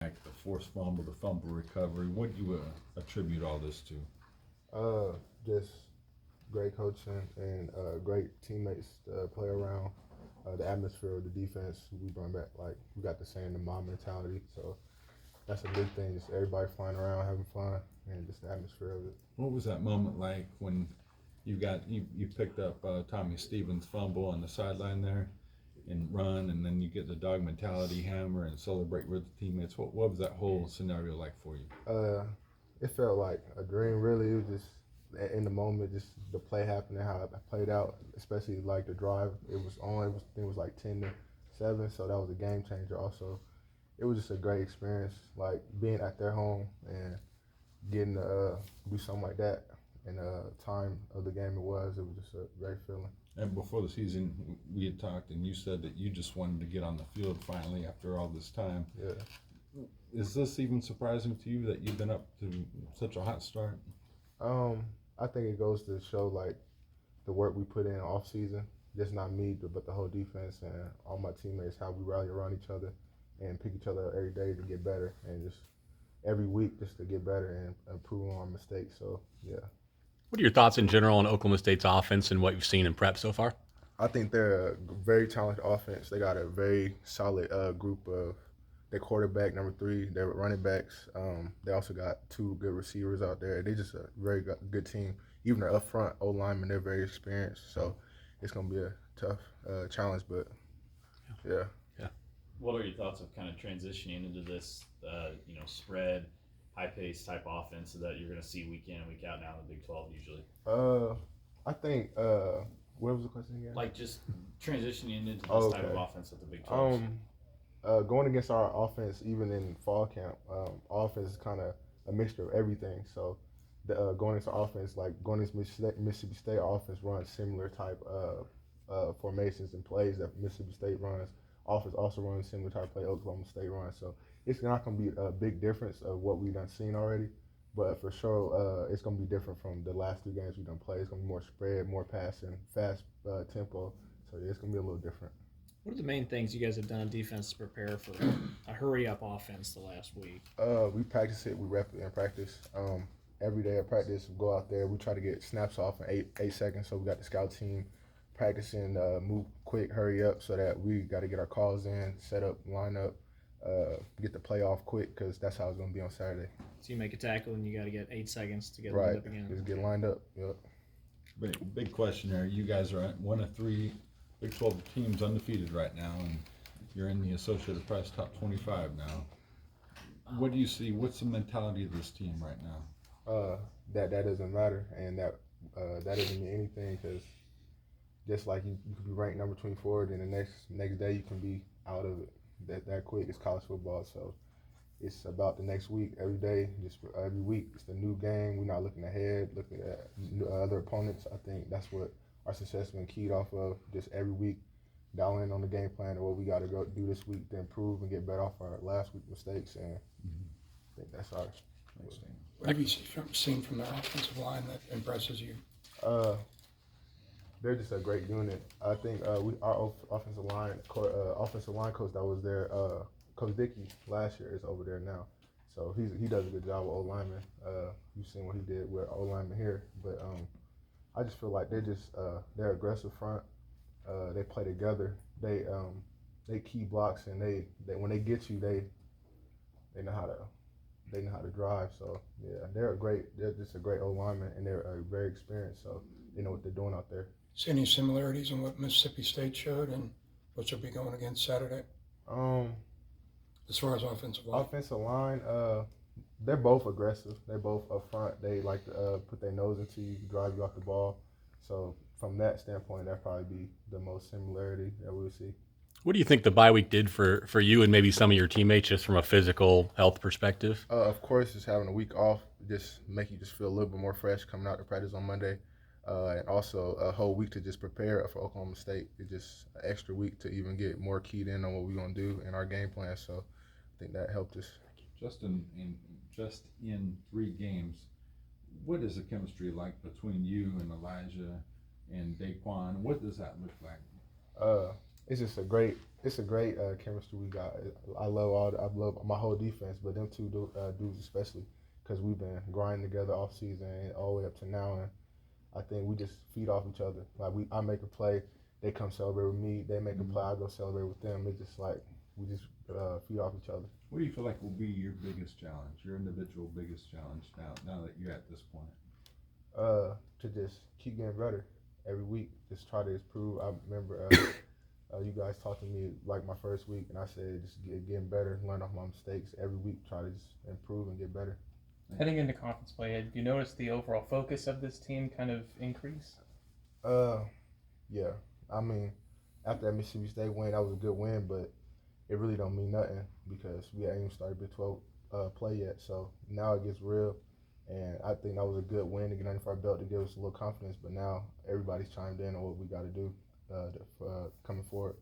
The forced fumble, the fumble recovery. What do you attribute all this to? Just great coaching and great teammates to play around. The atmosphere of the defense, we brought back, like, we got the same the mob mentality. So that's a big thing. Just everybody flying around, having fun, and just the atmosphere of it. What was that moment like when you picked up Tommy Stevens' fumble on the sideline there and run, and then you get the dog mentality hammer and celebrate with the teammates? What was that whole scenario like for you? It felt like a dream, really. It was just in the moment, just the play happening, how it played out, especially like the drive. It was on. I think it was like 10-7, so that was a game changer. Also, it was just a great experience, like being at their home and getting to do something like that. And time of the game it was just a great feeling. And before the season, we had talked, and you said that you just wanted to get on the field finally after all this time. Yeah. Is this even surprising to you that you've been up to such a hot start? I think it goes to show like the work we put in off season. Just not me, but the whole defense and all my teammates, how we rally around each other and pick each other up every day to get better, and just every week just to get better and improve on our mistakes. So yeah. What are your thoughts in general on Oklahoma State's offense and what you've seen in prep so far? I think they're a very talented offense. They got a very solid group of their quarterback, number 3, their running backs. They also got 2 good receivers out there. They just a very good team. Even their up front O-linemen, they're very experienced. So it's going to be a tough challenge, but yeah. What are your thoughts of kind of transitioning into this, spread, high-paced type offense that you're going to see week in and week out now in the Big 12 usually? I think what was the question again? Like just transitioning into this type of offense at the Big 12. Going against our offense, even in fall camp, offense is kind of a mixture of everything. So going into offense, like going against Mississippi State, offense runs similar type formations and plays that Mississippi State runs. Offense also runs similar type play Oklahoma State runs. So it's not going to be a big difference of what we've done seen already. But for sure, it's going to be different from the last 2 games we've done played. It's going to be more spread, more passing, fast tempo. So yeah, it's going to be a little different. What are the main things you guys have done on defense to prepare for a hurry-up offense the last week? We practice it. We rep it in practice. Every day at practice, we go out there. We try to get snaps off in 8 seconds. So we got the scout team practicing, move quick, hurry up, so that we got to get our calls in, set up, line up, get the play off quick, because that's how it's going to be on Saturday. So you make a tackle and you got to get 8 seconds to get Right. lined up again. Just get lined up. Yep. Big question there. You guys are one of 3 Big 12 teams undefeated right now, and you're in the Associated Press top 25 now. What do you see? What's the mentality of this team right now? That doesn't matter, and that doesn't mean anything, because just like you could be ranked number 24, then the next day you can be out of it that quick. It's college football, so it's about the next week. Every day, just every week, it's the new game. We're not looking ahead, looking at other opponents. I think that's what our success has been keyed off of. Just every week, dial in on the game plan and what we got to go do this week to improve and get better off our last week mistakes. And I think that's our. What have you seen from their offensive line that impresses you? They're just a great unit. I think our offensive line coach that was there, Coach Dickey last year, is over there now. So he does a good job with O-linemen. You've seen what he did with O-linemen here, but I just feel like they're aggressive front. They play together. They key blocks, and they when they get you, they know how to drive. So yeah, they're just a great O-lineman, and they're very experienced. So they know what they're doing out there. See any similarities in what Mississippi State showed and what you'll be going against Saturday? As far as offensive line, they're both aggressive. They're both up front. They like to put their nose into you, drive you off the ball. So from that standpoint, that'd probably be the most similarity that we'll see. What do you think the bye week did for you and maybe some of your teammates, just from a physical health perspective? Of course, just having a week off just make you just feel a little bit more fresh coming out to practice on Monday. And also a whole week to just prepare for Oklahoma State. It's just an extra week to even get more keyed in on what we're going to do in our game plan. So I think that helped us. Just in 3 games, what is the chemistry like between you and Elijah and Daquan? What does that look like? it's just a great chemistry we got. I love my whole defense, but them two dudes especially, because we've been grinding together off season and all the way up to now, and I think we just feed off each other. Like I make a play, they come celebrate with me. They make a play, I go celebrate with them. It's just like we just feed off each other. What do you feel like will be your biggest challenge, your individual biggest challenge now that you're at this point? To just keep getting better every week. Just try to improve. I remember you guys talked to me like my first week, and I said just getting better, learn off my mistakes every week. Try to just improve and get better. Heading into conference play, have you noticed the overall focus of this team kind of increase? Yeah. I mean, after that Mississippi State win, that was a good win, but it really don't mean nothing because we hadn't even started Big 12 play yet. So now it gets real, and I think that was a good win to get underneath our belt to give us a little confidence. But now everybody's chimed in on what we got to do coming forward.